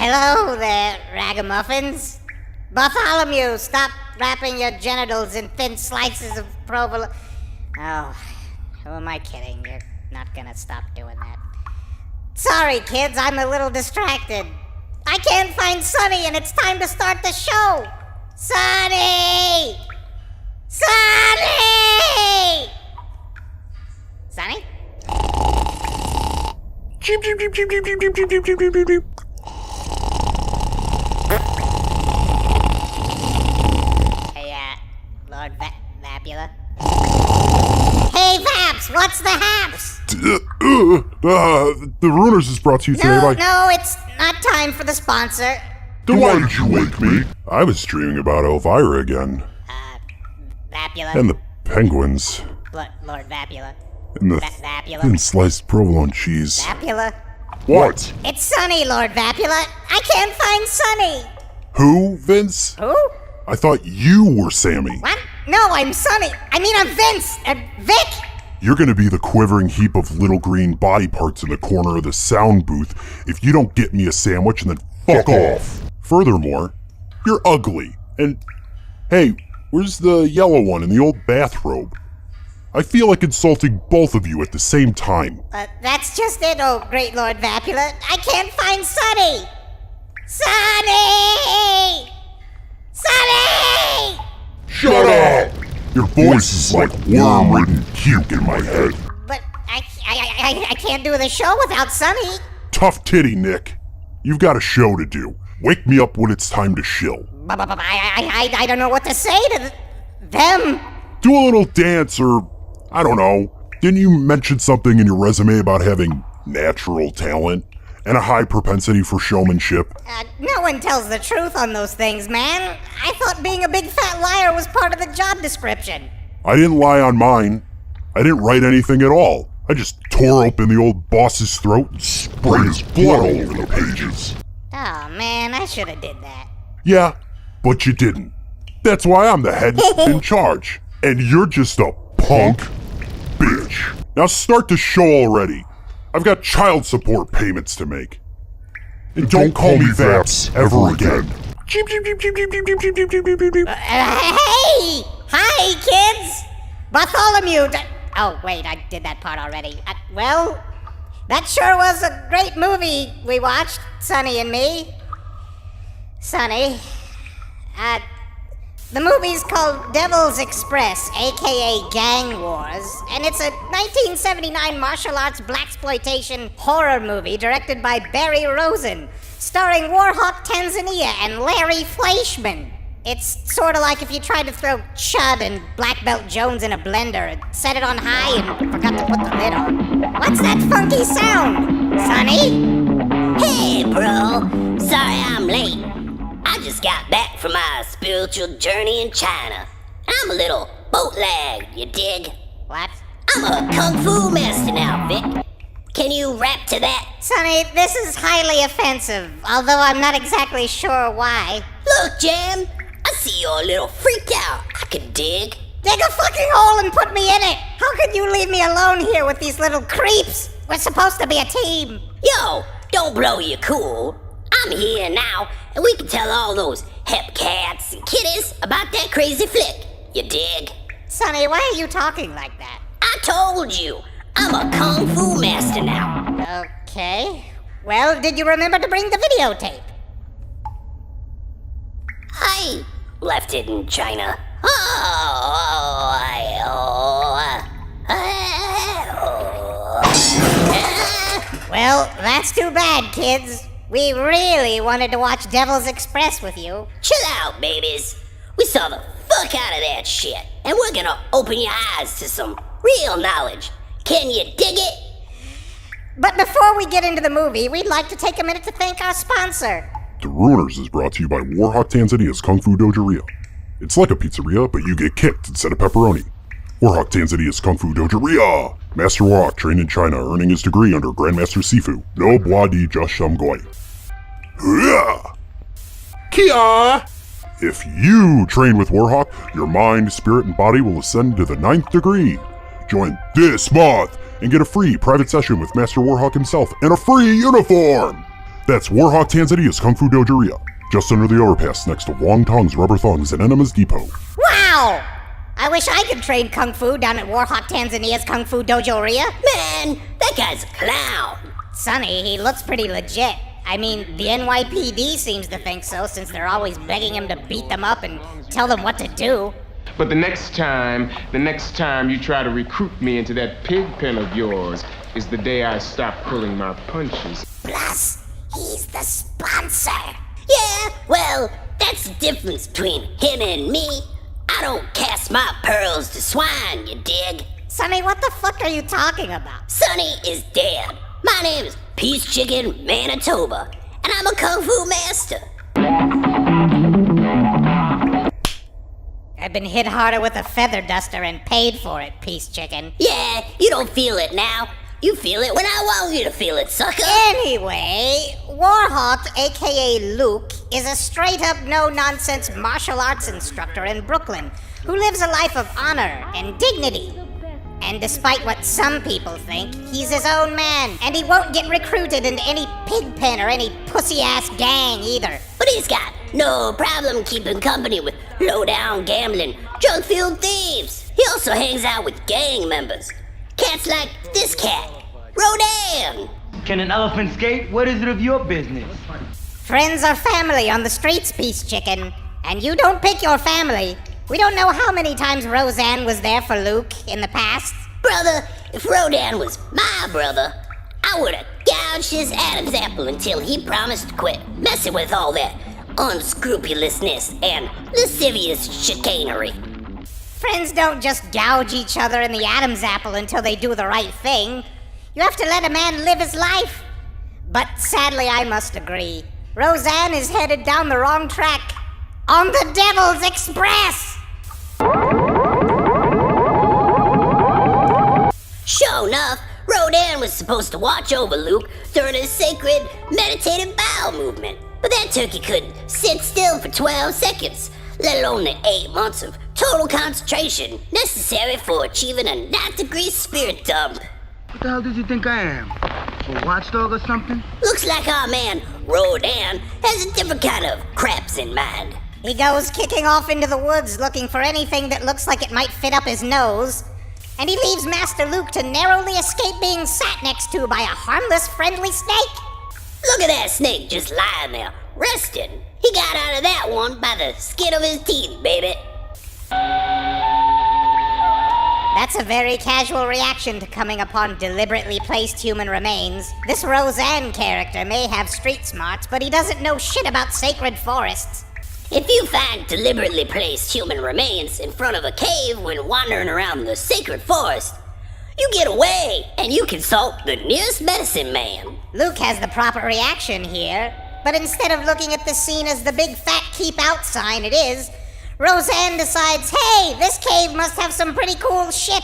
Hello there, ragamuffins. Bartholomew, stop wrapping your genitals in thin slices of provolone. Oh, who am I kidding? You're not gonna stop doing that. Sorry, kids, I'm a little distracted. I can't find Sonny, and it's time to start the show. Sonny! Sonny! Sonny? Cheep, cheep, cheep, cheep, cheep, cheep, cheep, cheep, cheep, cheep, cheep, cheep. Hey, Lord Vapula? Hey, Vaps, what's the haps? The Ruiners is brought to you today by... No, it's not time for the sponsor. Then why did you wake me? I was dreaming about Elvira again. Vapula. And the penguins. Lord Vapula. And the Vapula. thin sliced provolone cheese. Vapula? What? It's Sonny, Lord Vapula. I can't find Sonny. Who, Vince? Who? I thought you were Sammy. What? No, I'm Sonny. I mean, I'm Vince. Vic. You're gonna be the quivering heap of little green body parts in the corner of the sound booth if you don't get me a sandwich and then fuck off. Furthermore, you're ugly. And, hey, where's the yellow one in the old bathrobe? I feel like insulting both of you at the same time. That's just it, oh great Lord Vapula. I can't find Sonny! Sonny! Sonny! Shut up! Your voice is like worm-ridden puke in my head. But I can't do the show without Sonny. Tough titty, Nick. You've got a show to do. Wake me up when it's time to shill. I don't know what to say to them. Do a little dance or, I don't know. Didn't you mention something in your resume about having natural talent and a high propensity for showmanship? No one tells the truth on those things, man. I thought being a big fat liar was part of the job description. I didn't lie on mine. I didn't write anything at all. I just tore open the old boss's throat and sprayed his blood all over the pages. Oh man, I should have did that. Yeah, but you didn't. That's why I'm the head in charge. And you're just a punk bitch. Now start the show already. I've got child support payments to make. And don't call me Vaps ever again. Cheep, cheep, cheep, cheep, cheep, cheep, cheep, cheep, cheep, cheep, cheep, cheep. Hey! Hi, kids! Bartholomew! Oh, wait, I did that part already. Well, that sure was a great movie we watched, Sonny and me. Sonny, the movie's called Devil's Express, aka Gang Wars, and it's a 1979 martial arts blaxploitation horror movie directed by Barry Rosen, starring Warhawk, Tanzania, and Larry Fleischman. It's sort of like if you tried to throw Chud and Black Belt Jones in a blender and set it on high and forgot to put the lid on. What's that funky sound, Sonny? Hey, bro. Sorry I'm late. I just got back from my spiritual journey in China. I'm a little bootleg, you dig? What? I'm a kung fu master now, Vic. Can you rap to that? Sonny, this is highly offensive, although I'm not exactly sure why. Look, Jam, I see you're a little freaked out. I can dig. Dig a fucking hole and put me in it! How could you leave me alone here with these little creeps? We're supposed to be a team. Yo, don't blow your cool. I'm here now, and we can tell all those hep cats and kitties about that crazy flick. You dig? Sonny, why are you talking like that? I told you, I'm a kung fu master now. Okay. Well, did you remember to bring the videotape? I left it in China. Well, that's too bad, kids. We really wanted to watch Devil's Express with you. Chill out, babies. We saw the fuck out of that shit, and we're gonna open your eyes to some real knowledge. Can you dig it? But before we get into the movie, we'd like to take a minute to thank our sponsor. The Ruiners is brought to you by Warhawk, Tanzania's Kung Fu Dojeria. It's like a pizzeria, but you get kicked instead of pepperoni. Warhawk, Tanzania's Kung Fu Dojeria. Master Warhawk trained in China, earning his degree under Grandmaster Sifu. No bois di Josham Goi. Kia! If you train with Warhawk, your mind, spirit, and body will ascend to the 9th degree. Join this month and get a free private session with Master Warhawk himself and a free uniform. That's Warhawk, Tanzania's Kung Fu Dojeria, just under the overpass next to Wong Tong's Rubber Thongs and Enemas Depot. Wow! I wish I could train Kung Fu down at Warhawk, Tanzania's Kung Fu Dojeria. Man, that guy's a clown. Sonny, he looks pretty legit. I mean, the NYPD seems to think so, since they're always begging him to beat them up and tell them what to do. But the next time you try to recruit me into that pig pen of yours is the day I stop pulling my punches. Plus, he's the sponsor. Yeah, well, that's the difference between him and me. I don't cast my pearls to swine, you dig? Sonny, what the fuck are you talking about? Sonny is dead. My name is Peace Chicken Manitoba, and I'm a Kung Fu master. I've been hit harder with a feather duster and paid for it, Peace Chicken. Yeah, you don't feel it now. You feel it when I want you to feel it, sucker. Anyway, Warhawk, aka Luke, is a straight-up no-nonsense martial arts instructor in Brooklyn who lives a life of honor and dignity. And despite what some people think, he's his own man, and he won't get recruited into any pig pen or any pussy-ass gang either. But he's got no problem keeping company with low-down gambling, drug-fueled thieves. He also hangs out with gang members. Cats like this cat, Rodan. Can an elephant skate? What is it of your business? Friends are family on the streets, Peace Chicken. And you don't pick your family. We don't know how many times Roseanne was there for Luke in the past. Brother, if Rodan was my brother, I would've gouged his Adam's apple until he promised to quit messing with all that unscrupulousness and lascivious chicanery. Friends don't just gouge each other in the Adam's apple until they do the right thing. You have to let a man live his life. But sadly, I must agree. Roseanne is headed down the wrong track. On the Devil's Express! Sure enough, Rodan was supposed to watch over Luke during his sacred meditative bowel movement. But that turkey couldn't sit still for 12 seconds, let alone the 8 months of total concentration necessary for achieving a 9th-degree spirit dump. What the hell did you think I am? A watchdog or something? Looks like our man, Rodan, has a different kind of craps in mind. He goes kicking off into the woods looking for anything that looks like it might fit up his nose. And he leaves Master Luke to narrowly escape being sat next to by a harmless, friendly snake. Look at that snake just lying there, resting. He got out of that one by the skin of his teeth, baby. That's a very casual reaction to coming upon deliberately placed human remains. This Roseanne character may have street smarts, but he doesn't know shit about sacred forests. If you find deliberately placed human remains in front of a cave when wandering around the sacred forest, you get away and you consult the nearest medicine man. Luke has the proper reaction here, but instead of looking at the scene as the big fat keep out sign it is, Roseanne decides, hey, this cave must have some pretty cool shit,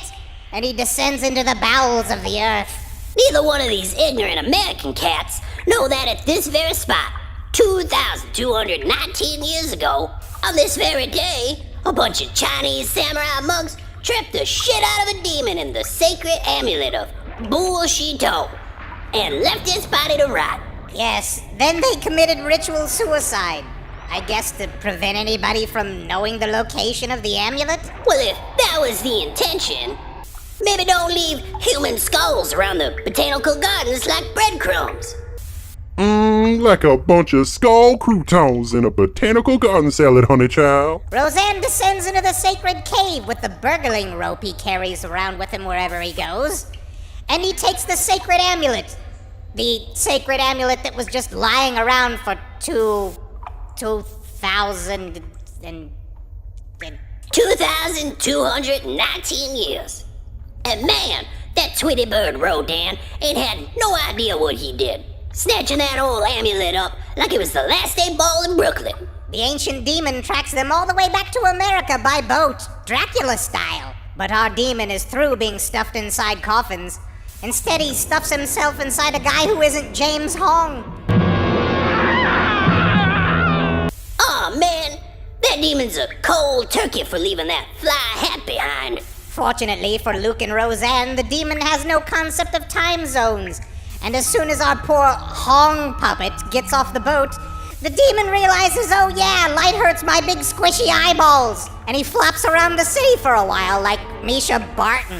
and he descends into the bowels of the earth. Neither one of these ignorant American cats know that at this very spot, 2,219 years ago, on this very day, a bunch of Chinese samurai monks trapped the shit out of a demon in the sacred amulet of Bullshito and left its body to rot. Yes, then they committed ritual suicide. I guess to prevent anybody from knowing the location of the amulet? Well, if that was the intention, maybe don't leave human skulls around the botanical gardens like breadcrumbs. Like a bunch of skull croutons in a botanical garden salad, honey child. Roseanne descends into the sacred cave with the burgling rope he carries around with him wherever he goes. And he takes the sacred amulet. The sacred amulet that was just lying around for 2,219 years. And man, that Tweety Bird Rodan ain't had no idea what he did, snatching that old amulet up like it was the last day ball in Brooklyn. The ancient demon tracks them all the way back to America by boat, Dracula style. But our demon is through being stuffed inside coffins. Instead, he stuffs himself inside a guy who isn't James Hong. Aw, man, that demon's a cold turkey for leaving that fly hat behind. Fortunately for Luke and Roseanne, the demon has no concept of time zones, And as soon as our poor Hong puppet gets off the boat, the demon realizes, oh yeah, light hurts my big squishy eyeballs. And he flops around the city for a while like Misha Barton.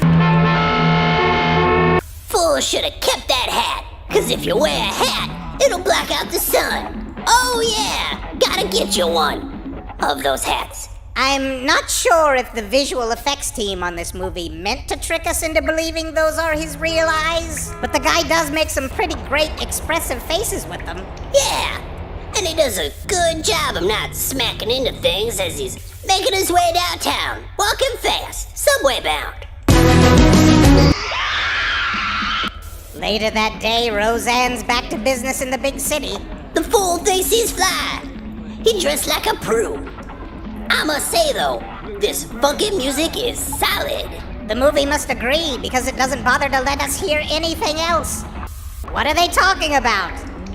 Fool should have kept that hat, cause if you wear a hat, it'll block out the sun. Oh yeah, gotta get you one of those hats. I'm not sure if the visual effects team on this movie meant to trick us into believing those are his real eyes, but the guy does make some pretty great expressive faces with them. Yeah, and he does a good job of not smacking into things as he's making his way downtown, walking fast, subway bound. Later that day, Roseanne's back to business in the big city. The fool thinks he's fly. He dressed like a prude. I must say though, this funky music is solid. The movie must agree because it doesn't bother to let us hear anything else. What are they talking about?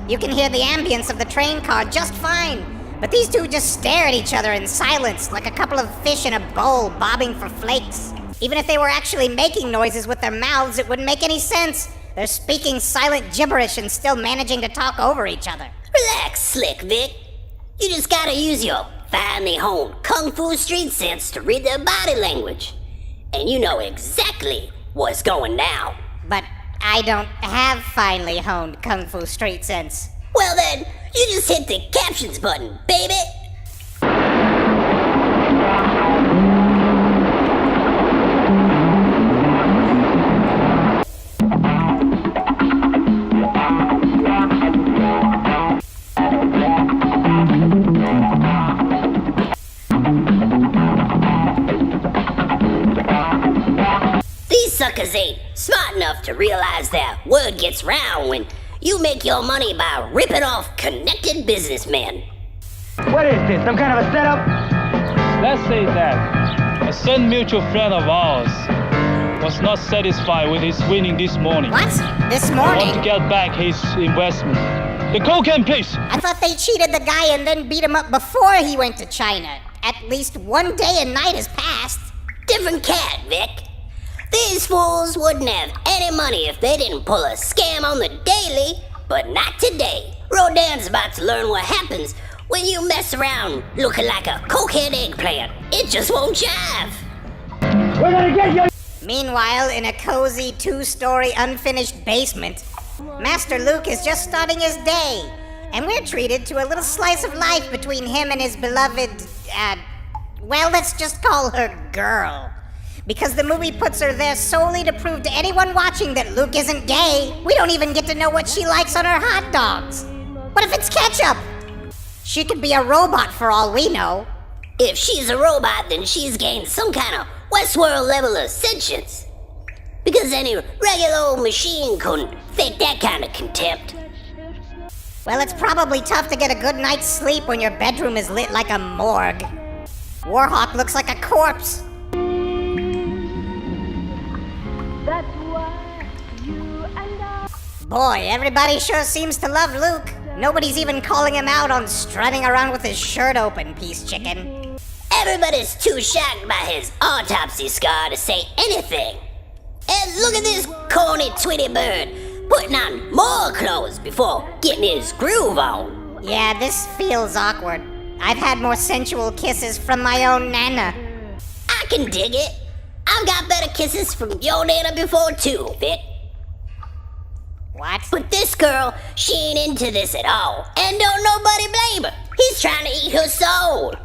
You can hear the ambience of the train car just fine, but these two just stare at each other in silence like a couple of fish in a bowl bobbing for flakes. Even if they were actually making noises with their mouths, it wouldn't make any sense. They're speaking silent gibberish and still managing to talk over each other. Relax, Slick Vic. You just gotta use your finely honed Kung Fu street sense to read their body language. And you know exactly what's going down. But I don't have finely honed Kung Fu street sense. Well then, you just hit the captions button, baby. Suckers ain't smart enough to realize that word gets round when you make your money by ripping off connected businessmen. What is this, some kind of a setup? Let's say that a certain mutual friend of ours was not satisfied with his winning this morning. What? This I morning? want to get back his investment. The cocaine, please. I thought they cheated the guy and then beat him up before he went to China. At least one day and night has passed. Different cat, Vic. These fools wouldn't have any money if they didn't pull a scam on the daily, but not today. Rodin's about to learn what happens when you mess around looking like a cokehead eggplant. It just won't jive. We're gonna get you! Meanwhile, in a cozy two-story unfinished basement, Master Luke is just starting his day, and we're treated to a little slice of life between him and his beloved, well, let's just call her girl. Because the movie puts her there solely to prove to anyone watching that Luke isn't gay. We don't even get to know what she likes on her hot dogs. What if it's ketchup? She could be a robot for all we know. If she's a robot, then she's gained some kind of Westworld level of sentience. Because any regular old machine couldn't fake that kind of contempt. Well, it's probably tough to get a good night's sleep when your bedroom is lit like a morgue. Warhawk looks like a corpse. Boy, everybody sure seems to love Luke. Nobody's even calling him out on strutting around with his shirt open, piece chicken. Everybody's too shocked by his autopsy scar to say anything. And look at this corny Tweety bird putting on more clothes before getting his groove on. Yeah, this feels awkward. I've had more sensual kisses from my own Nana. I can dig it. I've got better kisses from your Nana before too, Vic. What? But this girl, she ain't into this at all. And don't nobody blame her. He's trying to eat her soul.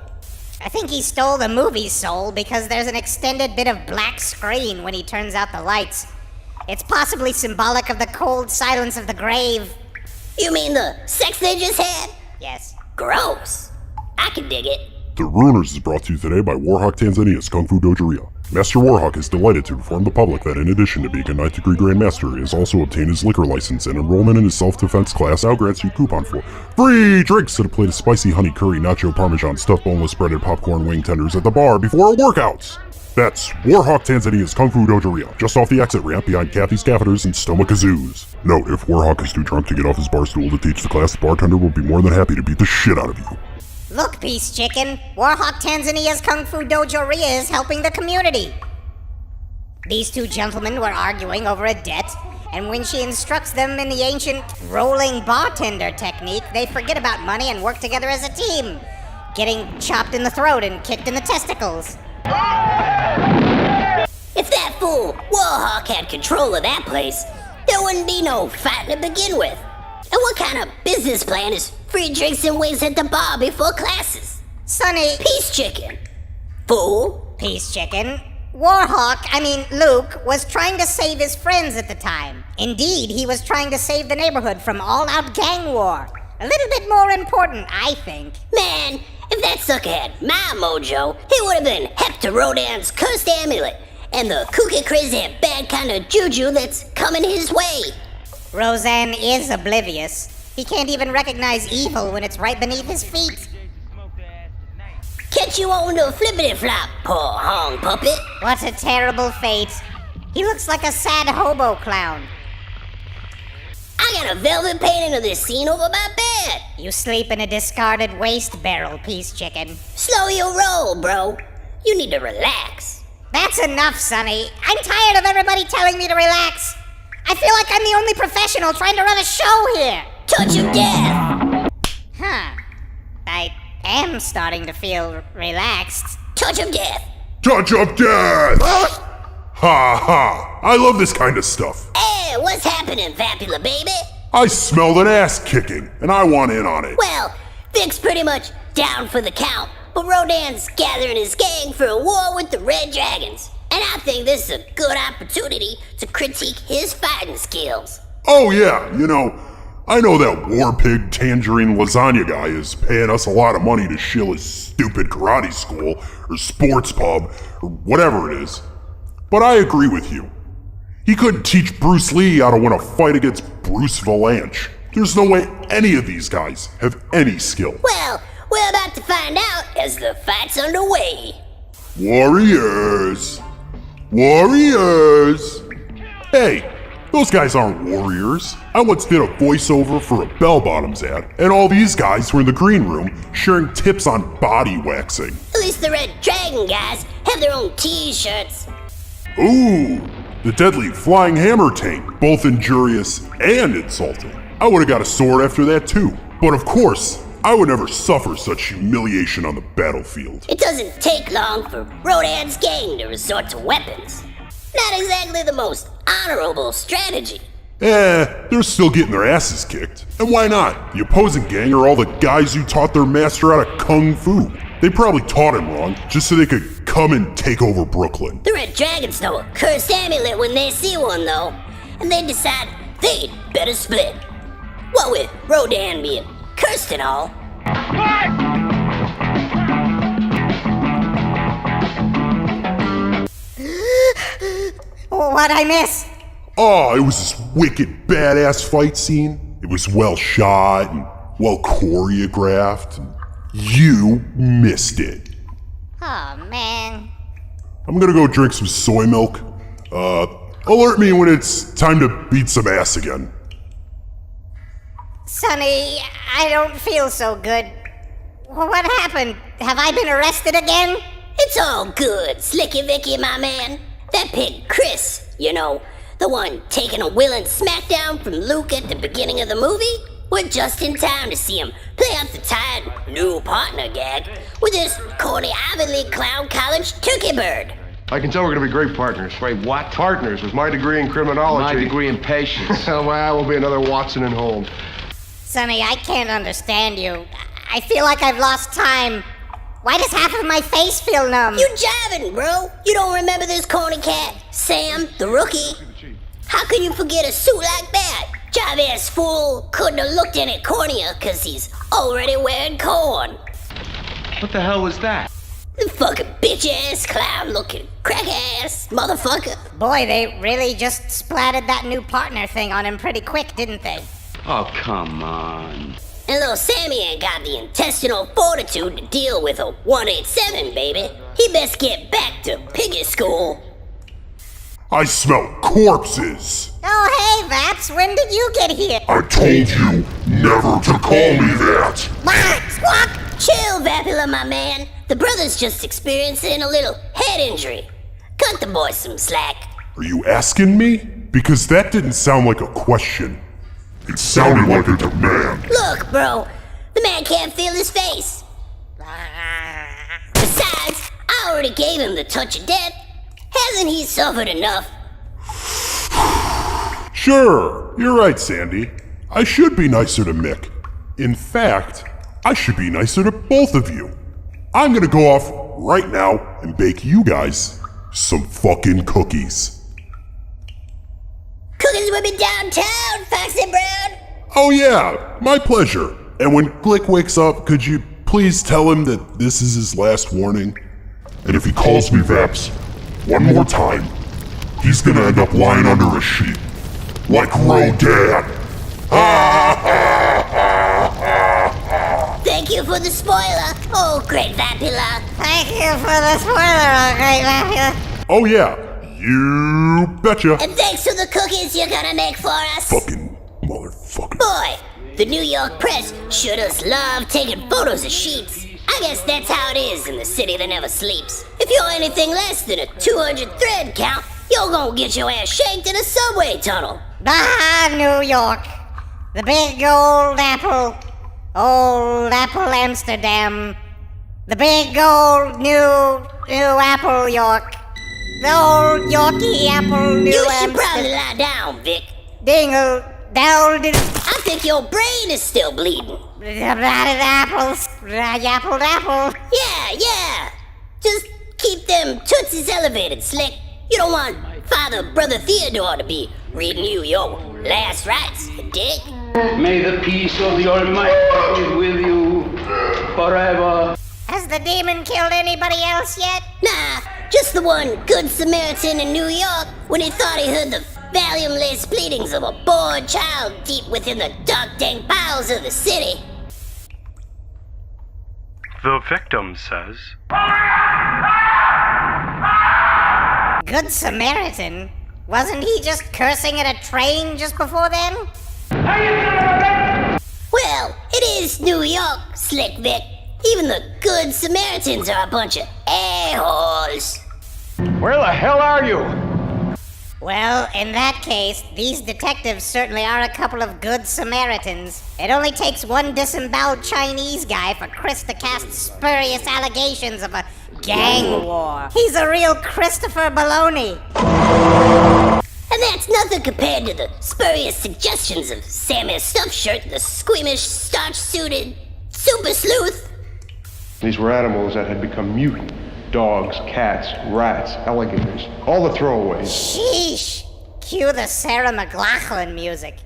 I think he stole the movie's soul because there's an extended bit of black screen when he turns out the lights. It's possibly symbolic of the cold silence of the grave. You mean the sex they just had? Yes. Gross. I can dig it. The Ruiners is brought to you today by Warhawk Tanzania's Kung Fu Dojeria. Master Warhawk is delighted to inform the public that in addition to being a 9th degree Grandmaster, he has also obtained his liquor license, and enrollment in his self-defense class now grants you coupon for free drinks and a plate of spicy honey curry, nacho parmesan, stuffed boneless breaded popcorn wing tenders at the bar before our workouts. That's Warhawk Tanzania's Kung Fu Dojeria, just off the exit ramp behind Kathy's Catheters and Stomakazoos. Note, if Warhawk is too drunk to get off his bar stool to teach the class, the bartender will be more than happy to beat the shit out of you. Look, Peace Chicken, Warhawk Tanzania's Kung Fu Dojeria is helping the community. These two gentlemen were arguing over a debt, And when she instructs them in the ancient rolling bartender technique, they forget about money and work together as a team, getting chopped in the throat and kicked in the testicles. If that fool Warhawk had control of that place, there wouldn't be no fighting to begin with. And what kind of business plan is free drinks and wings at the bar before classes? Sonny, Peace chicken. Fool. Peace chicken. Luke was trying to save his friends at the time. Indeed, he was trying to save the neighborhood from all-out gang war. A little bit more important, I think. Man, if that sucker had my mojo, he would have been hep to Rodan's cursed amulet and the kooky crazy bad kind of juju that's coming his way. Roseanne is oblivious. He can't even recognize evil when it's right beneath his feet. Catch you on the flippity-flop, poor hong puppet. What a terrible fate. He looks like a sad hobo clown. I got a velvet painting of this scene over my bed. You sleep in a discarded waste barrel, Peace chicken. Slow your roll, bro. You need to relax. That's enough, Sonny. I'm tired of everybody telling me to relax. I feel like I'm the only professional trying to run a show here. Touch of death. Huh. I am starting to feel relaxed. Touch of death. Touch of death! Ha ha! I love this kind of stuff. Hey, what's happening, Vapula baby? I smelled an ass kicking, and I want in on it. Well, Vic's pretty much down for the count, but Rodan's gathering his gang for a war with the Red Dragons. And I think this is a good opportunity to critique his fighting skills. Oh yeah, I know that war pig tangerine lasagna guy is paying us a lot of money to shill his stupid karate school, or sports pub, or whatever it is. But I agree with you. He couldn't teach Bruce Lee how to win a fight against Bruce Valanche. There's no way any of these guys have any skill. Well, we're about to find out as the fight's underway. Warriors! Warriors! Hey, those guys aren't warriors. I once did a voiceover for a bell-bottoms ad, and all these guys were in the green room sharing tips on body waxing. At least the Red Dragon guys have their own t-shirts. Ooh, the deadly flying hammer tank, both injurious and insulting. I would've got a sword after that too. But of course, I would never suffer such humiliation on the battlefield. It doesn't take long for Rodan's gang to resort to weapons. Not exactly the most honorable strategy. They're still getting their asses kicked. And why not? The opposing gang are all the guys who taught their master how to kung fu. They probably taught him wrong, just so they could come and take over Brooklyn. The Red Dragons know a cursed amulet when they see one, though, and they decide they'd better split. What with Rodan being cursed and all. What'd I miss? Oh, it was this wicked badass fight scene. It was well shot and well choreographed. And you missed it. Oh, man. I'm gonna go drink some soy milk. Alert me when it's time to beat some ass again. Sonny, I don't feel so good. What happened? Have I been arrested again? It's all good, Slicky Vicky, my man. That pig Chris, the one taking a willing smackdown from Luke at the beginning of the movie, we're just in time to see him play out the tired new partner gag with this corny Ivy League clown college turkey bird. I can tell we're gonna be great partners. Wait, what? Partners with my degree in criminology. My degree in patience. Well, we'll be another Watson and Holmes. Sonny, I can't understand you. I feel like I've lost time. Why does half of my face feel numb? You jiving, bro. You don't remember this corny cat, Sam, the rookie? How can you forget a suit like that? Jive-ass fool couldn't have looked any cornier cause he's already wearing corn. What the hell was that? The fucking bitch-ass clown-looking crack-ass motherfucker. Boy, they really just splatted that new partner thing on him pretty quick, didn't they? Oh, come on. And little Sammy ain't got the intestinal fortitude to deal with a 187, baby. He best get back to piggy school. I smell corpses. Oh, hey, Vaps, when did you get here? I told you never to call me that. Bark, squawk! Chill, Vapula, my man. The brother's just experiencing a little head injury. Cut the boy some slack. Are you asking me? Because that didn't sound like a question. It sounded like a demand. Look, bro, the man can't feel his face. Besides, I already gave him the touch of death. Hasn't he suffered enough? Sure, you're right, Sandy. I should be nicer to Mick. In fact, I should be nicer to both of you. I'm gonna go off right now and bake you guys some fucking cookies. Cookies will be downtown, Foxy Brown. Oh yeah, my pleasure. And when Glick wakes up, could you please tell him that this is his last warning? And if he calls me Vaps one more time, he's gonna end up lying under a sheet. Like Rodan. Thank you for the spoiler, oh great Vapula. Thank you for the spoiler, oh great Vapula. Oh yeah, you betcha. And thanks for the cookies you're gonna make for us. Fucking motherfucker. Boy, the New York press sure does love taking photos of sheets. I guess that's how it is in the city that never sleeps. If you're anything less than a 200 thread count, you're gonna get your ass shanked in a subway tunnel. Ah, New York. The big old apple. Old Apple Amsterdam. The big old new Apple York. The old Yorkie Apple New You should Amsterdam. probably lie down, Vic. Dingle. Down. I think your brain is still bleeding. Apples. Apple. Yeah. Just keep them tootsies elevated, Slick. You don't want Father Brother Theodore to be reading you your last rites, Dick. May the peace of the Almighty be with you forever. Has the demon killed anybody else yet? Nah, just the one good Samaritan in New York when he thought he heard the volume-less pleadings of a bored child deep within the dark, dank bowels of the city. The victim says, Good Samaritan? Wasn't he just cursing at a train just before then? Well, it is New York, Slick Vic. Even the good Samaritans are a bunch of a-holes. Where the hell are you? Well, in that case, these detectives certainly are a couple of good Samaritans. It only takes one disemboweled Chinese guy for Chris to cast spurious allegations of a gang war. He's a real Christopher Baloney. And that's nothing compared to the spurious suggestions of Sammy Stuffshirt, the squeamish, starch-suited super sleuth. These were animals that had become mutant. Dogs, cats, rats, alligators, all the throwaways. Sheesh. Cue the Sarah McLachlan music.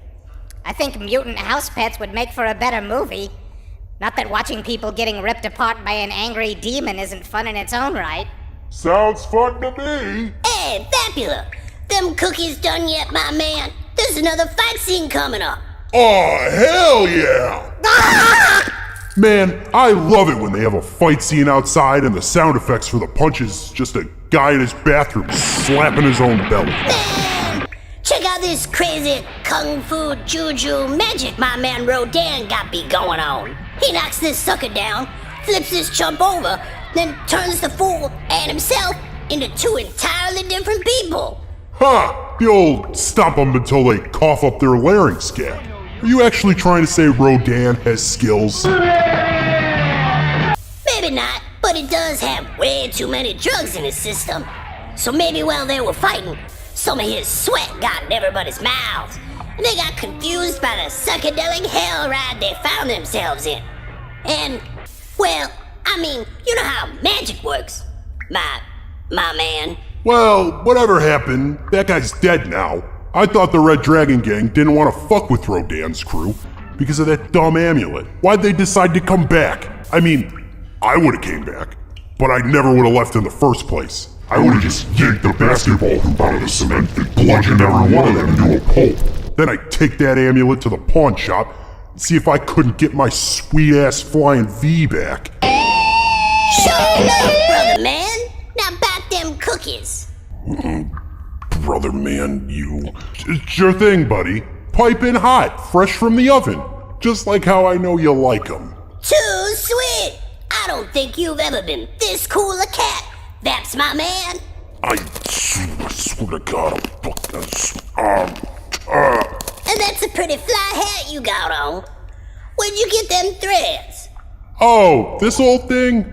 I think mutant house pets would make for a better movie. Not that watching people getting ripped apart by an angry demon isn't fun in its own right. Sounds fun to me. Hey, Vapula, them cookies done yet, my man? There's another fight scene coming up. Oh, hell yeah! Man, I love it when they have a fight scene outside and the sound effects for the punches just a guy in his bathroom slapping his own belly. Man, check out this crazy kung fu juju magic my man Rodan got be going on. He knocks this sucker down, flips this chump over, then turns the fool and himself into two entirely different people. Ha! The old stop them until they cough up their larynx gap. Are you actually trying to say Rodan has skills? Maybe not, but he does have way too many drugs in his system. So maybe while they were fighting, some of his sweat got in everybody's mouths, and they got confused by the psychedelic hell ride they found themselves in. And, well, I mean, you know how magic works, my man. Well, whatever happened, that guy's dead now. I thought the Red Dragon Gang didn't want to fuck with Rodan's crew because of that dumb amulet. Why'd they decide to come back? I mean, I would've came back, but I never would've left in the first place. I would've just yanked the basketball hoop out of the cement and bludgeoned every one of them into a pulp. Then I'd take that amulet to the pawn shop and see if I couldn't get my sweet-ass flying V back. Sure enough, brother man. Now back them cookies. Brother man, you... Sure thing, buddy. Piping hot, fresh from the oven. Just like how I know you like them. Too sweet. I don't think you've ever been this cool a cat. That's my man. I swear to God, I'll fuck this. And that's a pretty fly hat you got on. Where'd you get them threads? Oh, this old thing?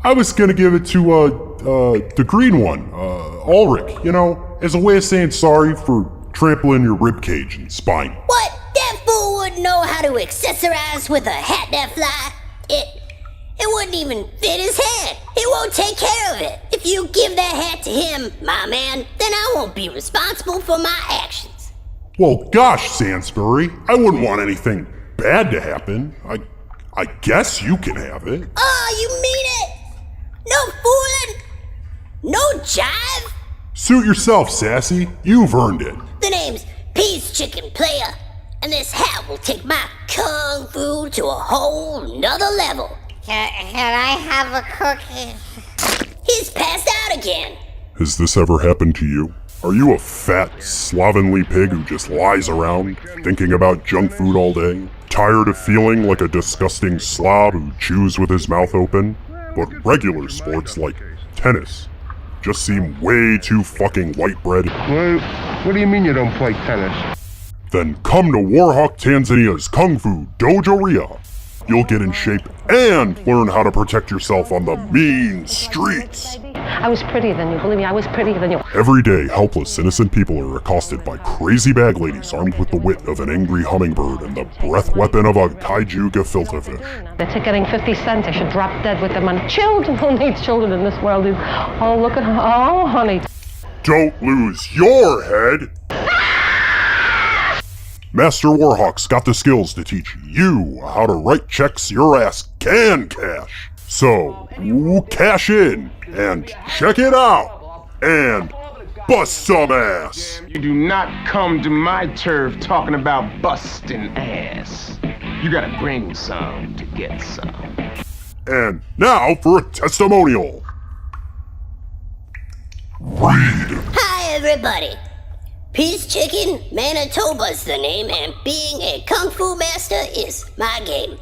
I was gonna give it to, the green one, Ulrich, you know, as a way of saying sorry for trampling your ribcage and spine. What? That fool wouldn't know how to accessorize with a hat that fly? It wouldn't even fit his head. He won't take care of it. If you give that hat to him, my man, then I won't be responsible for my actions. Well, gosh, Sansbury, I wouldn't want anything bad to happen. I guess you can have it. Oh, you mean it? No fooling? No jive? Suit yourself, Sassy. You've earned it. The name's Peace Chicken Player, and this hat will take my kung fu to a whole nother level. Can I have a cookie? He's passed out again. Has this ever happened to you? Are you a fat, slovenly pig who just lies around, thinking about junk food all day? Tired of feeling like a disgusting slob who chews with his mouth open? But regular sports like tennis just seem way too fucking white bread. What do you mean you don't play tennis? Then come to Warhawk, Tanzania's Kung Fu Dojo-ria. You'll get in shape and learn how to protect yourself on the mean streets. I was prettier than you. Believe me, I was prettier than you. Every day, helpless, innocent people are accosted by crazy bag ladies armed with the wit of an angry hummingbird and the breath weapon of a kaiju gefilte fish. They're ticketing 50 cents. They should drop dead with them on children. Who needs children in this world? Oh, look at her. Oh, honey. Don't lose your head! Master Warhawk's got the skills to teach you how to write checks your ass can cash. So, cash in and check it out and bust some ass. You do not come to my turf talking about busting ass. You gotta bring some to get some. And now for a testimonial. Read. Hi, everybody. Peace Chicken Manitoba's the name, and being a Kung Fu master is my game.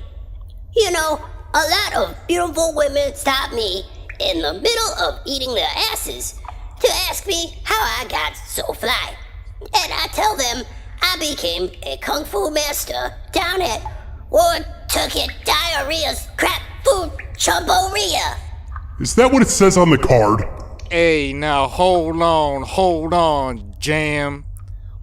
You know, a lot of beautiful women stop me in the middle of eating their asses to ask me how I got so fly. And I tell them I became a Kung Fu master down at Wartucket Diarrhea's Crap Food Chumboria. Is that what it says on the card? Hey, now hold on, Jam.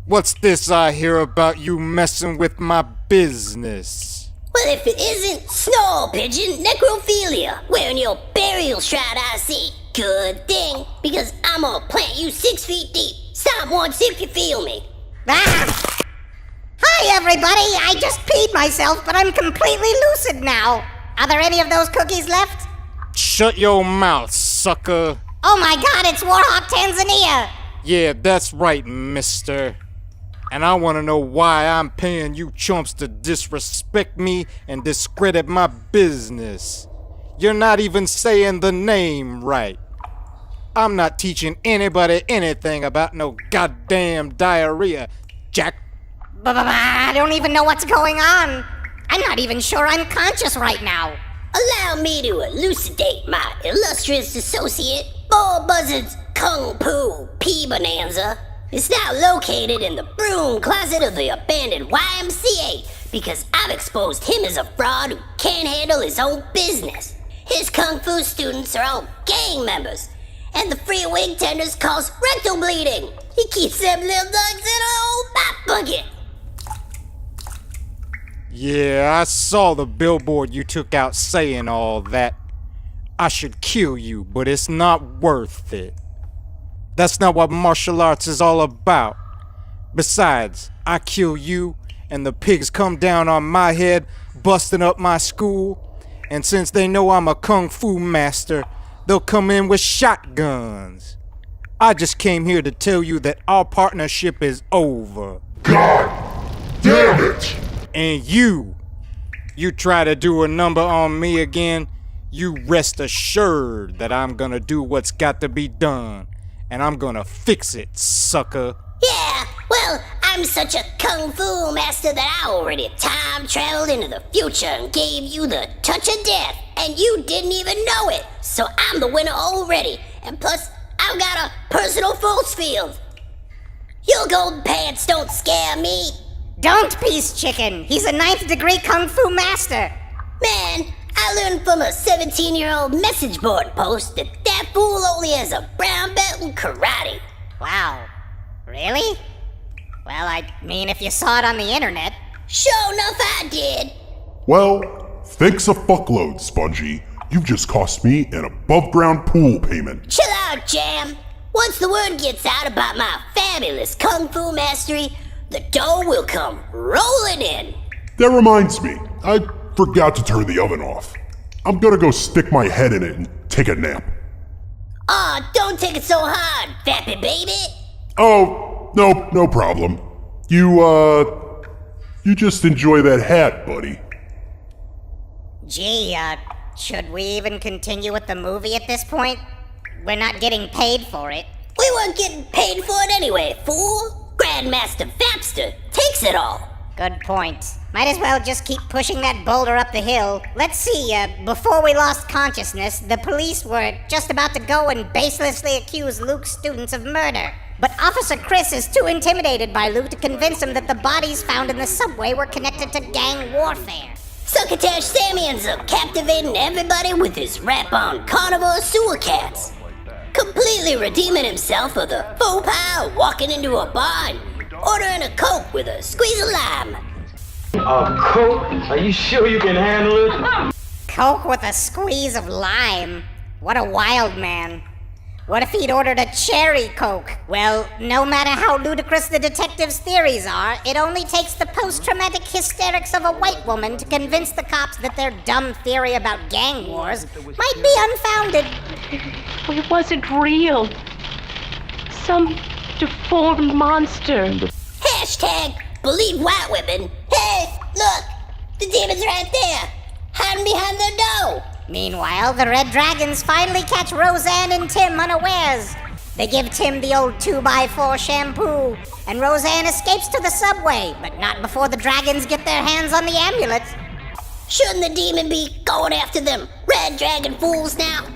What's this I hear about you messing with my business? Well, if it isn't snow pigeon necrophilia, wearing your burial shroud, I see. Good thing, because I'm gonna plant you 6 feet deep. Stop once if you feel me. Ah! Hi, everybody! I just peed myself, but I'm completely lucid now. Are there any of those cookies left? Shut your mouth, sucker. Oh my god, it's Warhawk, Tanzania! Yeah, that's right, mister. And I want to know why I'm paying you chumps to disrespect me and discredit my business. You're not even saying the name right. I'm not teaching anybody anything about no goddamn diarrhea, Jack. I don't even know what's going on. I'm not even sure I'm conscious right now. Allow me to elucidate my illustrious associate, Ball Buzzard's Kung Fu Pea Bonanza. It's now located in the broom closet of the abandoned YMCA because I've exposed him as a fraud who can't handle his own business. His Kung Fu students are all gang members, and the free wig tenders cause rectal bleeding. He keeps them little dogs in a old mop bucket. Yeah, I saw the billboard you took out saying all that. I should kill you, but it's not worth it. That's not what martial arts is all about. Besides, I kill you, and the pigs come down on my head, busting up my school. And since they know I'm a kung fu master, they'll come in with shotguns. I just came here to tell you that our partnership is over. God damn it! And you try to do a number on me again, you rest assured that I'm gonna do what's got to be done. And I'm gonna fix it, sucker. Yeah, well, I'm such a kung fu master that I already time traveled into the future and gave you the touch of death, and you didn't even know it. So I'm the winner already, and plus, I've got a personal force field. Your golden pants don't scare me. Don't, Peace Chicken. He's a 9th degree kung fu master. Man, I learned from a 17-year-old message board post that fool only has a brown belt in karate. Wow. Really? Well, I mean, if you saw it on the internet. Sure enough, I did. Well, thanks a fuckload, Spongy. You've just cost me an above-ground pool payment. Chill out, Jam. Once the word gets out about my fabulous kung fu mastery, the dough will come rolling in. That reminds me, I forgot to turn the oven off. I'm gonna go stick my head in it and take a nap. Aw, don't take it so hard, Fappy baby. Oh, no problem. You just enjoy that hat, buddy. Gee, should we even continue with the movie at this point? We're not getting paid for it. We weren't getting paid for it anyway, fool. Grandmaster Fapster takes it all. Good point. Might as well just keep pushing that boulder up the hill. Let's see, before we lost consciousness, the police were just about to go and baselessly accuse Luke's students of murder. But Officer Chris is too intimidated by Luke to convince him that the bodies found in the subway were connected to gang warfare. Succotash Sammy ends up captivating everybody with his rap on carnivore sewer cats. Completely redeeming himself for the faux pas walking into a bar and ordering a Coke with a squeeze of lime. A Coke? Are you sure you can handle it? Coke with a squeeze of lime? What a wild man. What if he'd ordered a cherry Coke? Well, no matter how ludicrous the detective's theories are, it only takes the post-traumatic hysterics of a white woman to convince the cops that their dumb theory about gang wars might be unfounded. It wasn't real. Some deformed monster. Hashtag believe white women. Hey, look! The demon's right there! Hiding behind the door! Meanwhile, the Red Dragons finally catch Roseanne and Tim unawares. They give Tim the old 2x4 shampoo, and Roseanne escapes to the subway, but not before the dragons get their hands on the amulet. Shouldn't the demon be going after them Red Dragon fools now?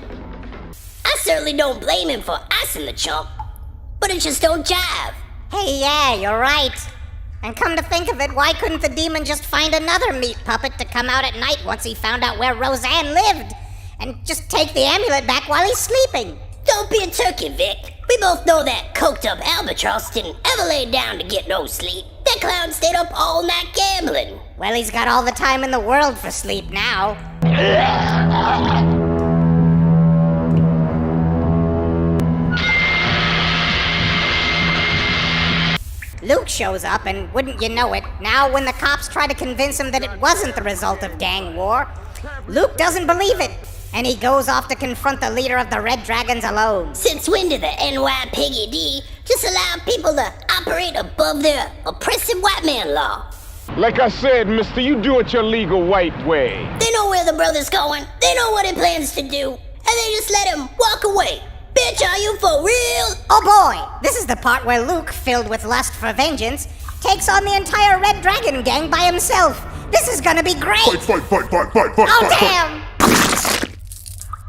I certainly don't blame him for icing the chump, but it just don't jive. Hey, yeah, you're right. And come to think of it, why couldn't the demon just find another meat puppet to come out at night once he found out where Roseanne lived? And just take the amulet back while he's sleeping? Don't be a turkey, Vic. We both know that coked-up albatross didn't ever lay down to get no sleep. That clown stayed up all night gambling. Well, he's got all the time in the world for sleep now. Luke shows up, and wouldn't you know it, now when the cops try to convince him that it wasn't the result of gang war, Luke doesn't believe it, and he goes off to confront the leader of the Red Dragons alone. Since when did the NYPD just allow people to operate above their oppressive white man law? Like I said, mister, you do it your legal white way. They know where the brother's going, they know what he plans to do, and they just let him walk away. Bitch, are you for real? Oh boy, this is the part where Luke, filled with lust for vengeance, takes on the entire Red Dragon gang by himself. This is gonna be great! Fight! Oh damn!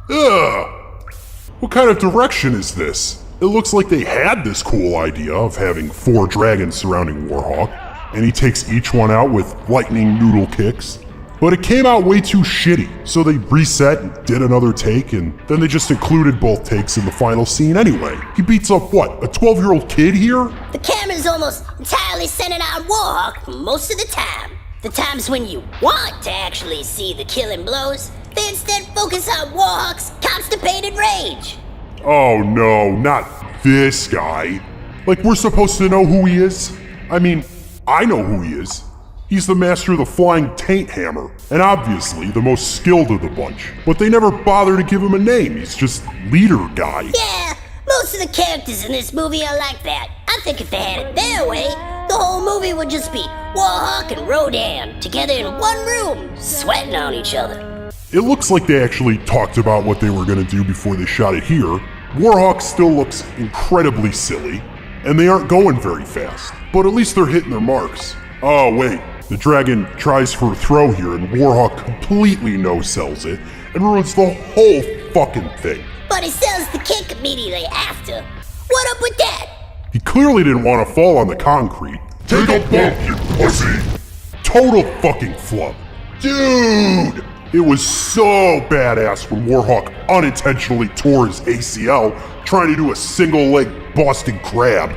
Ugh! What kind of direction is this? It looks like they had this cool idea of having 4 dragons surrounding Warhawk, and he takes each one out with lightning noodle kicks. But it came out way too shitty, so they reset and did another take, and then they just included both takes in the final scene anyway. He beats up, what, a 12-year-old kid here? The camera's almost entirely centered on Warhawk most of the time. The times when you want to actually see the killing blows, they instead focus on Warhawk's constipated rage. Oh no, not this guy. Like, we're supposed to know who he is? I mean, I know who he is. He's the master of the flying taint hammer, and obviously the most skilled of the bunch. But they never bother to give him a name, he's just leader guy. Yeah, most of the characters in this movie are like that. I think if they had it their way, the whole movie would just be Warhawk and Rodan together in one room, sweating on each other. It looks like they actually talked about what they were gonna do before they shot it here. Warhawk still looks incredibly silly, and they aren't going very fast. But at least they're hitting their marks. Oh wait, the dragon tries for a throw here and Warhawk completely no-sells it and ruins the whole fucking thing. but he sells the kick immediately after. What up with that? He clearly didn't want to fall on the concrete. Take a bump, you pussy! Total fucking flub. Dude! It was so badass when Warhawk unintentionally tore his ACL trying to do a single-leg Boston Crab.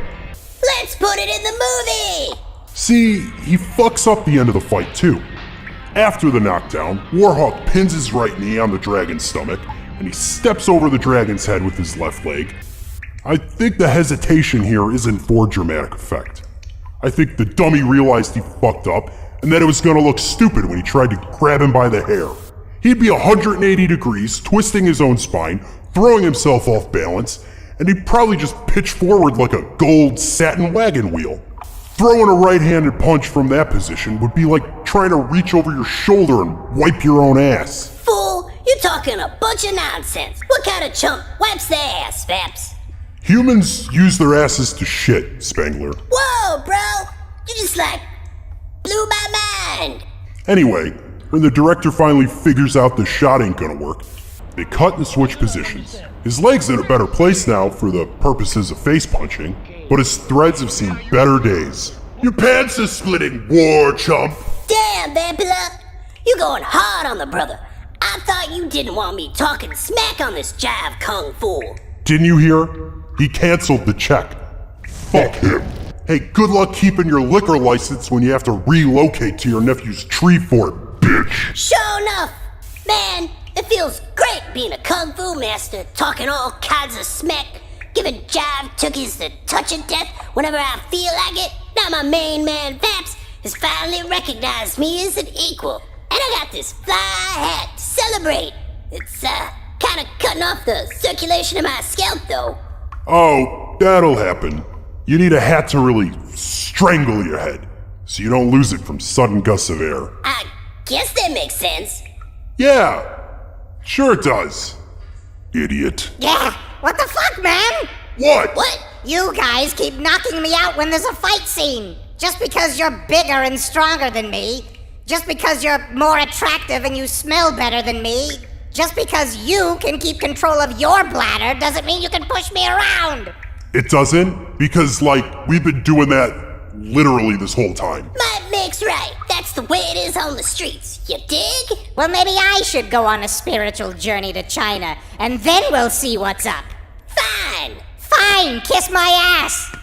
Let's put it in the movie! See, he fucks up the end of the fight too. After the knockdown, Warhawk pins his right knee on the dragon's stomach, and he steps over the dragon's head with his left leg. I think the hesitation here isn't for dramatic effect. I think the dummy realized he fucked up, and that it was gonna look stupid when he tried to grab him by the hair. He'd be 180 degrees, twisting his own spine, throwing himself off balance, and he'd probably just pitch forward like a gold satin wagon wheel. Throwing a right-handed punch from that position would be like trying to reach over your shoulder and wipe your own ass. Fool, you talking a bunch of nonsense. What kind of chump wipes their ass, Vaps? Humans use their asses to shit, Spangler. Whoa, bro! You just blew my mind! Anyway, when the director finally figures out the shot ain't gonna work, they cut and switch positions. His leg's in a better place now for the purposes of face punching, but his threads have seen better days. Your pants are splitting, war chump! Damn, Vampula! You going hard on the brother. I thought you didn't want me talking smack on this jive kung fool. Didn't you hear? He canceled the check. Fuck him. Hey, good luck keeping your liquor license when you have to relocate to your nephew's tree fort, bitch. Sure enough! Man, it feels great being a kung fu master, talking all kinds of smack, giving jive tookies the touch of death whenever I feel like it. Now my main man, Vaps, has finally recognized me as an equal. And I got this fly hat to celebrate. It's, kinda cutting off the circulation in my scalp, though. Oh, that'll happen. You need a hat to really strangle your head, so you don't lose it from sudden gusts of air. I guess that makes sense. Yeah, sure it does. Idiot. Yeah, what the fuck, man? What? You guys keep knocking me out when there's a fight scene. Just because you're bigger and stronger than me. Just because you're more attractive and you smell better than me. Just because you can keep control of your bladder doesn't mean you can push me around. It doesn't, because, we've been doing that literally this whole time. Might makes right. That's the way it is on the streets. You dig? Well, maybe I should go on a spiritual journey to China, and then we'll see what's up. Fine. Fine, kiss my ass.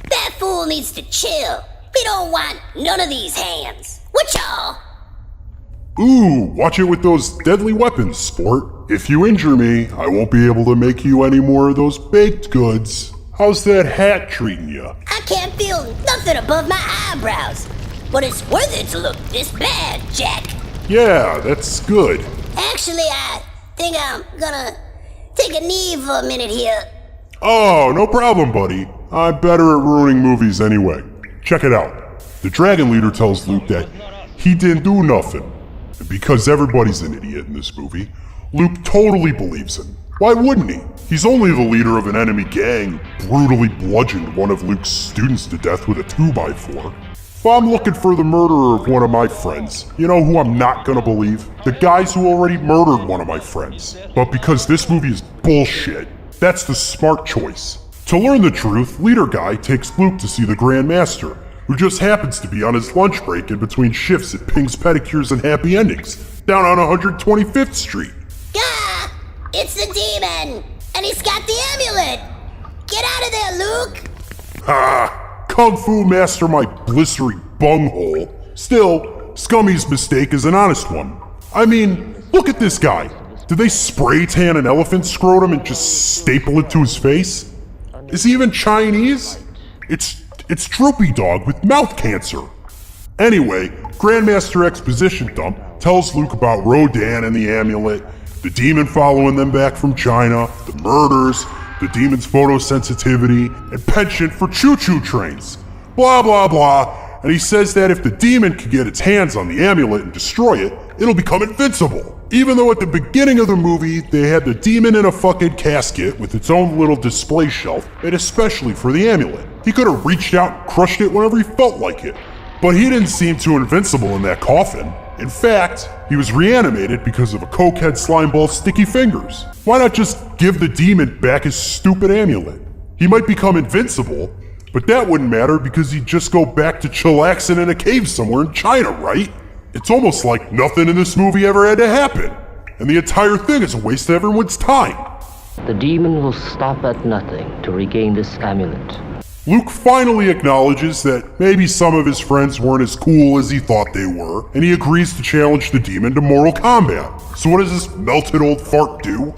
That fool needs to chill. We don't want none of these hands. What y'all? Ooh, watch it with those deadly weapons, sport. If you injure me, I won't be able to make you any more of those baked goods. How's that hat treating you? I can't feel nothing above my eyebrows. But it's worth it to look this bad, Jack. Yeah, that's good. Actually, I think I'm gonna take a knee for a minute here. Oh, no problem, buddy. I'm better at ruining movies anyway. Check it out. The Dragon Leader tells Luke that he didn't do nothing. And because everybody's an idiot in this movie, Luke totally believes him. Why wouldn't he? He's only the leader of an enemy gang who brutally bludgeoned one of Luke's students to death with a 2x4. If I'm looking for the murderer of one of my friends, you know who I'm not gonna believe? The guys who already murdered one of my friends. But because this movie is bullshit, that's the smart choice. To learn the truth, Leader Guy takes Luke to see the Grand Master, who just happens to be on his lunch break in between shifts at Ping's Pedicures and Happy Endings, down on 125th Street. Gah! It's the demon! And he's got the amulet! Get out of there, Luke! Ha! Kung Fu master my blistering bunghole. Still, Scummy's mistake is an honest one. I mean, look at this guy. Did they spray tan an elephant scrotum and just staple it to his face? Is he even Chinese? It's Droopy Dog with mouth cancer. Anyway, Grandmaster Exposition Dump tells Luke about Rodan and the amulet, the demon following them back from China, the murders, the demon's photosensitivity, and penchant for choo-choo trains. Blah, blah, blah. And he says that if the demon can get its hands on the amulet and destroy it, it'll become invincible. Even though at the beginning of the movie, they had the demon in a fucking casket with its own little display shelf, made especially for the amulet. He could have reached out and crushed it whenever he felt like it. But he didn't seem too invincible in that coffin. In fact, he was reanimated because of a cokehead slimeball's sticky fingers. Why not just give the demon back his stupid amulet? He might become invincible, but that wouldn't matter because he'd just go back to chillaxing in a cave somewhere in China, right? It's almost like nothing in this movie ever had to happen, and the entire thing is a waste of everyone's time. The demon will stop at nothing to regain this amulet. Luke finally acknowledges that maybe some of his friends weren't as cool as he thought they were, and he agrees to challenge the demon to mortal combat. So what does this melted old fart do?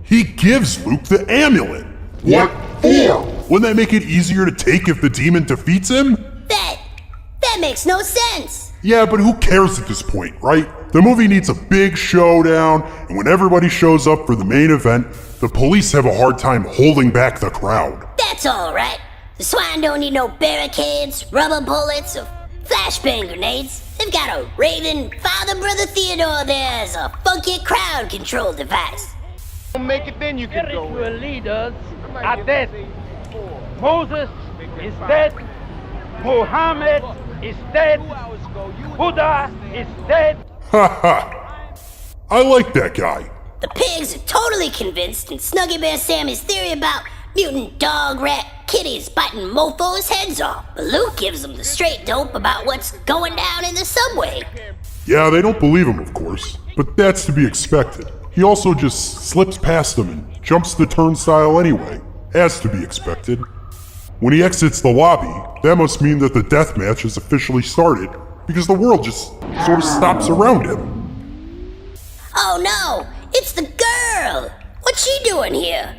He gives Luke the amulet. What for? Wouldn't that make it easier to take if the demon defeats him? That makes no sense. Yeah, but who cares at this point, right? The movie needs a big showdown, and when everybody shows up for the main event, the police have a hard time holding back the crowd. That's alright. The swine don't need no barricades, rubber bullets, or flashbang grenades. They've got a raving Father Brother Theodore there as a funky crowd control device. Make it, then you can go. Spiritual leaders are dead. Moses is dead. Muhammad is dead. Buddha is dead. Ha ha. I like that guy. The pigs are totally convinced in Snuggy Bear Sammy's theory about mutant dog, rat, kitties biting mofos' heads off. But Luke gives them the straight dope about what's going down in the subway. Yeah, they don't believe him, of course, but that's to be expected. He also just slips past them and jumps the turnstile anyway, as to be expected. When he exits the lobby, that must mean that the death match has officially started, because the world just sort of stops around him. Oh no, it's the girl! What's she doing here?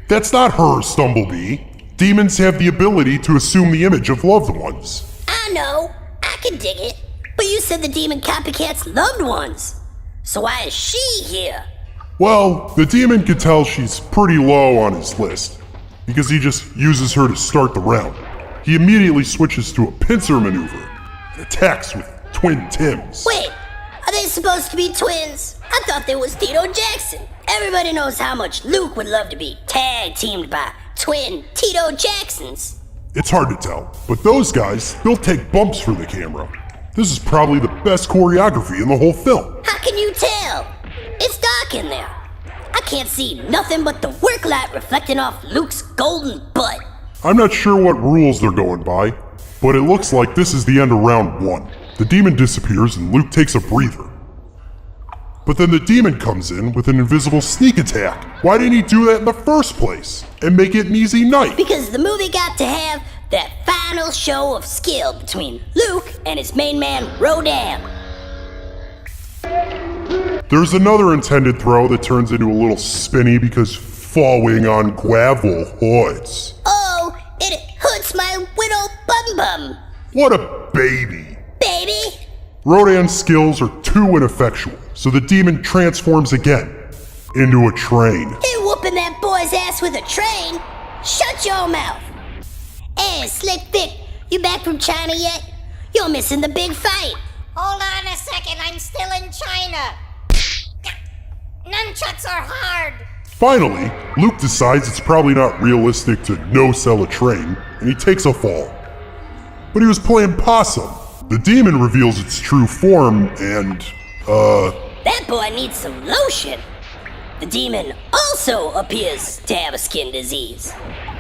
That's not her, Stumblebee. Demons have the ability to assume the image of loved ones. I know, I can dig it. But you said the demon copycat's loved ones. So why is she here? Well, the demon could tell she's pretty low on his list, because he just uses her to start the round. He immediately switches to a pincer maneuver and attacks with twin Tims. Wait, are they supposed to be twins? I thought they was Tito Jackson. Everybody knows how much Luke would love to be tag teamed by twin Tito Jacksons. It's hard to tell, but those guys, they'll take bumps for the camera. This is probably the best choreography in the whole film. How can you tell? It's dark in there. I can't see nothing but the work light reflecting off Luke's golden butt. I'm not sure what rules they're going by, but it looks like this is the end of round 1. The demon disappears and Luke takes a breather. But then the demon comes in with an invisible sneak attack. Why didn't he do that in the first place? And make it an easy night? Because the movie got to have that final show of skill between Luke and his main man, Rodan. There's another intended throw that turns into a little spinny because falling on gravel hurts. Oh, it hurts my widow bum-bum. What a baby. Baby? Rodan's skills are too ineffectual, so the demon transforms again into a train. Hey, whooping that boy's ass with a train? Shut your mouth. Hey, Slick Vic, you back from China yet? You're missing the big fight. Hold on a second, I'm still in China. Nunchucks are hard. Finally, Luke decides it's probably not realistic to no-sell a train, and he takes a fall. But he was playing possum. The demon reveals its true form, and, That boy needs some lotion. The demon also appears to have a skin disease.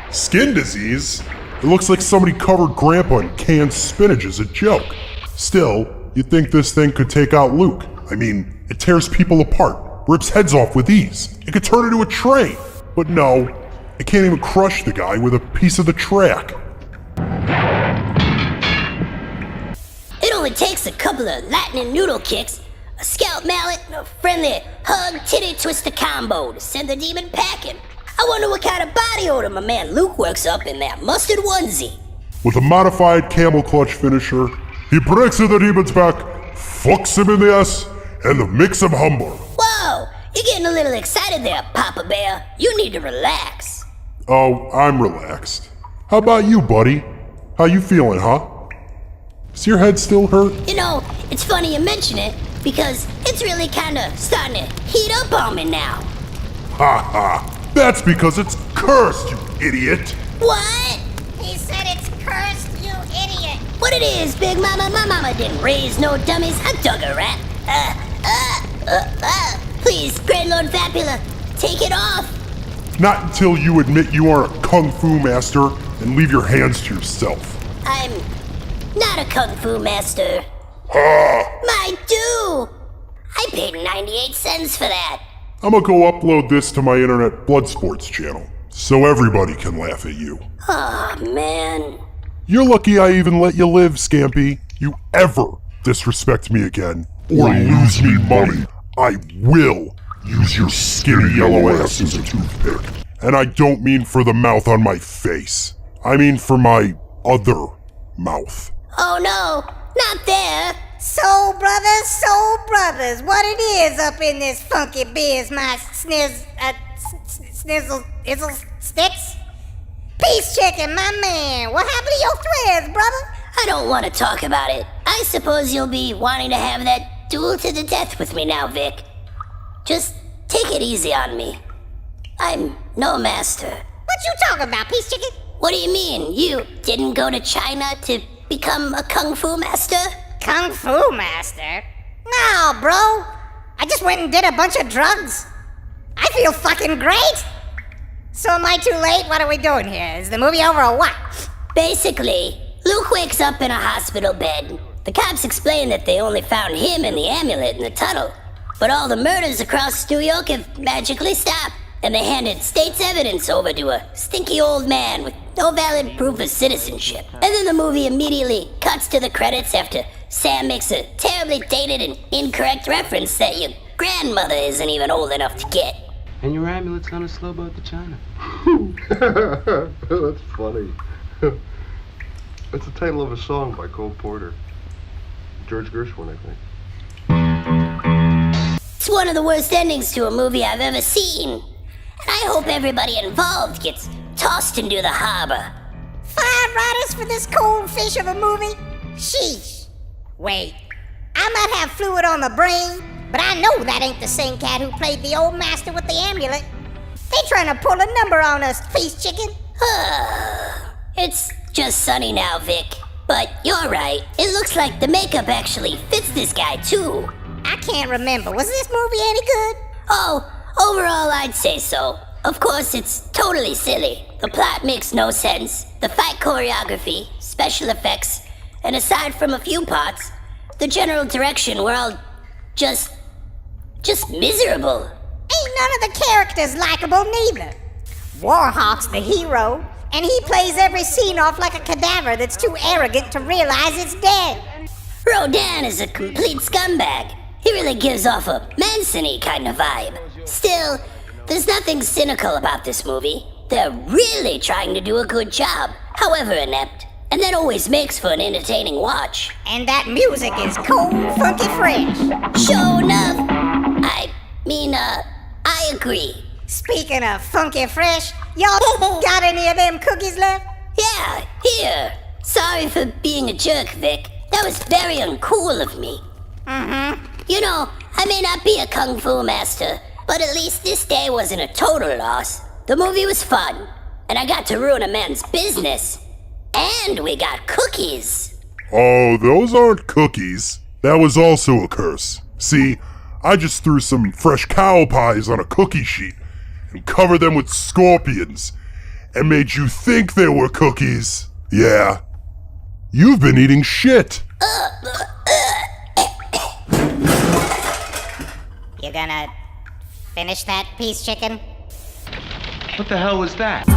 Skin disease? It looks like somebody covered Grandpa in canned spinach as a joke. Still, you'd think this thing could take out Luke. I mean, it tears people apart, rips heads off with ease. It could turn into a train. But no, it can't even crush the guy with a piece of the track. It only takes a couple of lightning noodle kicks, a scalp mallet, and a friendly hug titty twister combo to send the demon packing. I wonder what kind of body odor my man Luke works up in that mustard onesie. With a modified camel clutch finisher, he breaks the demon's back, fucks him in the ass, and makes him humble. Whoa, you're getting a little excited there, Papa Bear. You need to relax. Oh, I'm relaxed. How about you, buddy? How you feeling, huh? Does your head still hurt? You know, it's funny you mention it, because it's really kinda starting to heat up on me now. Ha ha! That's because it's cursed, you idiot! What? He said it's cursed, you idiot. What it is, Big Mama? My mama didn't raise no dummies. I dug a rat. Please, Grand Lord Vapula, take it off. Not until you admit you are a kung fu master and leave your hands to yourself. I'm not a kung fu master. Ah! My due! I paid 98 cents for that. I'm gonna go upload this to my internet blood sports channel, so everybody can laugh at you. Aw, man. You're lucky I even let you live, Scampy. You ever disrespect me again, or lose me money, I will use your skinny yellow ass as a toothpick. And I don't mean for the mouth on my face. I mean for my other mouth. Oh no, not there. Soul brothers, what it is up in this funky biz, my snizzle sticks? Peace chicken, my man. What happened to your threads, brother? I don't want to talk about it. I suppose you'll be wanting to have that duel to the death with me now, Vic. Just take it easy on me. I'm no master. What you talking about, Peace chicken? What do you mean? You didn't go to China to become a kung fu master? Kung fu master? No, bro. I just went and did a bunch of drugs. I feel fucking great. So am I too late? What are we doing here? Is the movie over or what? Basically, Luke wakes up in a hospital bed. The cops explain that they only found him and the amulet in the tunnel. But all the murders across New York have magically stopped. And they handed state's evidence over to a stinky old man with no valid proof of citizenship. And then the movie immediately cuts to the credits after Sam makes a terribly dated and incorrect reference that your grandmother isn't even old enough to get. And your amulet's on a slow boat to China. That's funny. It's the title of a song by Cole Porter. George Gershwin, I think. It's one of the worst endings to a movie I've ever seen. And I hope everybody involved gets tossed into the harbor. 5 writers for this cold fish of a movie? Sheesh. Wait, I might have fluid on the brain, but I know that ain't the same cat who played the old master with the amulet. They trying to pull a number on us, Peace chicken. It's just sunny now, Vic. But you're right, it looks like the makeup actually fits this guy too. I can't remember. Was this movie any good? Oh, overall I'd say so. Of course, it's totally silly. The plot makes no sense. The fight choreography, special effects, and aside from a few parts, the general direction were all just miserable. Ain't none of the characters likable neither. Warhawk's the hero, and he plays every scene off like a cadaver that's too arrogant to realize it's dead. Rodan is a complete scumbag. He really gives off a Manson-y kind of vibe. Still, there's nothing cynical about this movie. They're really trying to do a good job, however inept. And that always makes for an entertaining watch. And that music is cool, funky fresh. Sure enough. I agree. Speaking of funky fresh, y'all got any of them cookies left? Yeah, here. Sorry for being a jerk, Vic. That was very uncool of me. Mm-hmm. You know, I may not be a kung fu master, but at least this day wasn't a total loss. The movie was fun, and I got to ruin a man's business. And we got cookies. Oh, those aren't cookies. That was also a curse. See, I just threw some fresh cow pies on a cookie sheet and covered them with scorpions and made you think they were cookies. Yeah. You've been eating shit. You gonna finish that, Peace chicken? What the hell was that?